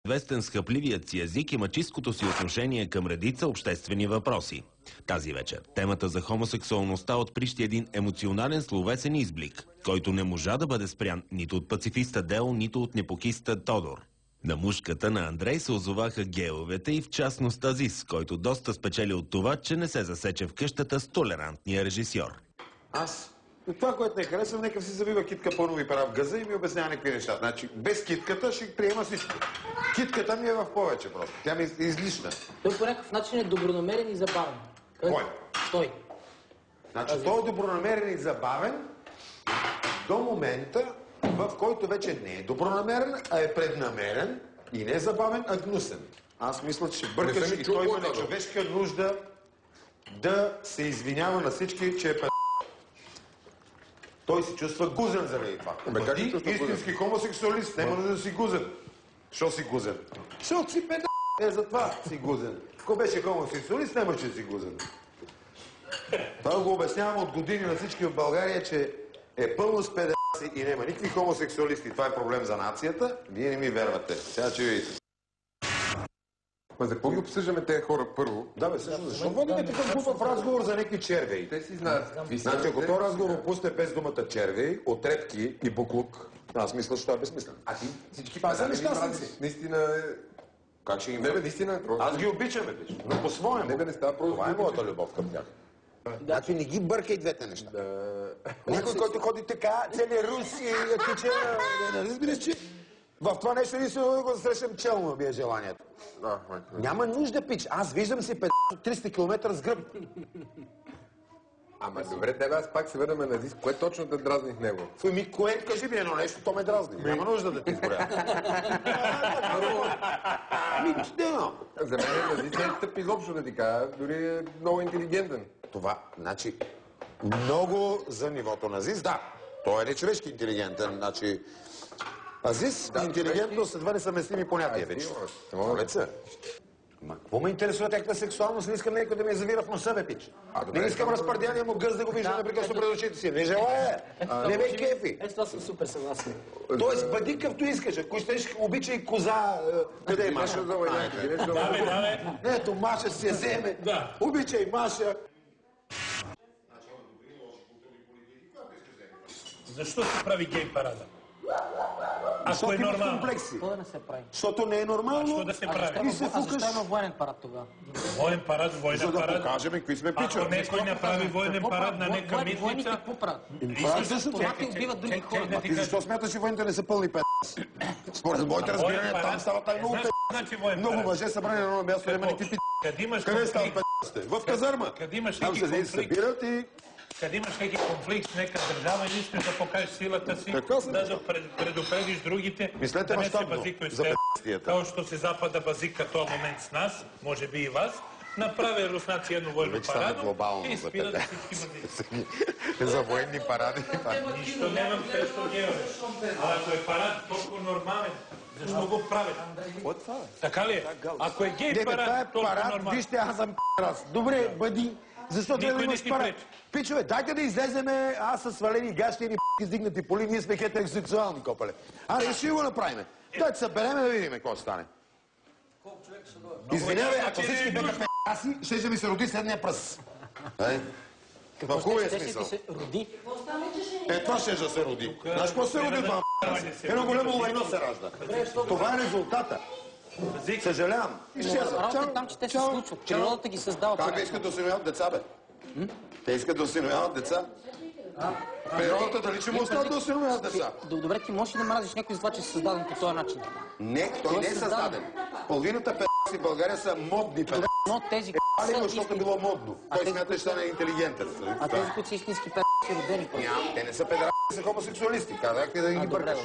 Известен с хъпливият си език и мачисткото си отношение към редица обществени въпроси. Тази вечер темата за хомосексуалността отприщи един емоционален словесен изблик, който не можа да бъде спрян нито от пацифиста Дел, нито от непокиста Тодор. На мушката на Андрей се озоваха геовете и в частност Азис, който доста спечели от това, че не се засече в къщата с толерантния режисьор. Аз това, което не харесвам, нека си завива китка пълнови пера в газа и ми обяснява някакви неща. Значи, без китката ще приема всичко. Китката ми е в повече просто. Тя ми е излишна. Той по някакъв начин е добронамерен и забавен. Кой? Той. Значи, той е добронамерен и забавен до момента, в който вече не е добронамерен, а е преднамерен и не е забавен, а гнусен. Аз мисля, че ще бъркаш и той има човешка нужда да се извинява на всички, че е пед... Той се чувства гузен заради това. Ти истински хомосексуалист, няма нужда да си гузен. Що си гузен? Защото си пед... Е, затова си гузен. Ако беше хомосексуалист, нямаше да си гузен. Това го обяснявам от години на всички в България, че е пълно с педераси и няма никакви хомосексуалисти. Това е проблем за нацията. Вие не ми вервате. Сега че видите. Ма за какво ги обсъждаме тези хора първо? Да бе, също, защо водиме такъв глупав разговор за някакви червеи? Те си знаят. Значи, ако този разговор пусне без думата червей, отредки и буклук, аз мисля, че това е безсмислено. А ти всички Това са неща неща си. Наистина е... Как ще ги Не бе, наистина. Аз ги обичам, бе, но по-своему. Не бе, не става просто. Това е моята любов към тях. Значи не ги бъркай двете неща. Някой, който ходи така, цели Руси, тича... Не разбираш, че в това нещо не се го срещам челно, би е желанието. Няма нужда, пич. Аз виждам си 300 км с гръб. Ама добре, тебе аз пак се върнем на Азис. Кое точно те дразни в него? Ми, кое, кажи ми едно нещо, то ме дразни. Няма нужда да ти изборя. За мен Азис не е тъп изобщо да ти кажа, дори е много интелигентен. Това, значи, много за нивото на Азис, да. Той е нечовешки интелигентен, значи... Азис и интелигентност са два несъвместими понятия вече. Молеца. Ма, какво ме интересува тяхната сексуалност? Не искам някой да ми я завира в носа, бе, пич. Не искам разпардяния му гъз да го виждам непрекъснато пред очите си. Не желая. Не ме кефи. Ето това съм супер съгласен. Тоест, бъди какъвто искаш. Ако щеш, обичай коза. Къде е Маша? Ето, Маша си я вземе. Обичай Маша. Защо се прави гей парада? Ако е имаш нормално. комплекси. Това да не се прави. Защото не е нормално. Защо да се прави? Защо има военен парад тогава? Военен парад, война За да парад. покажем какви сме пичове. Ако некой направи военен парад на нека Военните митница... какво правят? Чакай, убиват други хора. А ти защо смяташ, че военните не са пълни пет? Според моите разбирания, там става тай много пет. Много мъже събрани на едно място, няма никакви пит. Къде става пет? В казарма. Там се събират и... Къде имаш някакви конфликт с нека държава и искаш да покажеш силата си, да предупредиш другите, да не се базикваш с теб. Kao što se Zapada bazika този момент с нас, може би и вас, направи руснаци едно военно парадо и спират всички базики. За военни паради. Нищо нямам срещу геове. А ако е парад толкова нормален, защо го правят? Така ли е? Ако е гей парад, толкова нормален. Вижте, аз съм раз. Добре, бъди. Защо трябва да имаш парад? Пичове, дайте да излеземе, аз с свалени гащи и издигнати поли, ние сме хетеросексуални, копале. Аре, ще го направим. Дайте събереме да видим какво ще стане. Извинявай, ако всички бяха пи***аси, ще ми се роди следния пръс. В хубавия смисъл. Това ще да се роди. Знаеш какво се роди това? Едно голямо лайно се ражда. Това е резултата. Съжалявам. Работа там, че те се случват. Природата ги създава. Как искат да осиновяват деца, бе? Те искат да осиновяват деца. Природата дали ще му остават да осиновяват деца? Добре, ти можеш ли да мразиш някой за това, че се създаден по този начин? Не, той не е създаден. Половината педраси в България са модни педраси. Но тези Защото е било модно. Той смята, че стане интелигентен. А тези, които са истински педраси, родени. Те не са педраси, са хомосексуалисти. Казахте да ги бъркаш.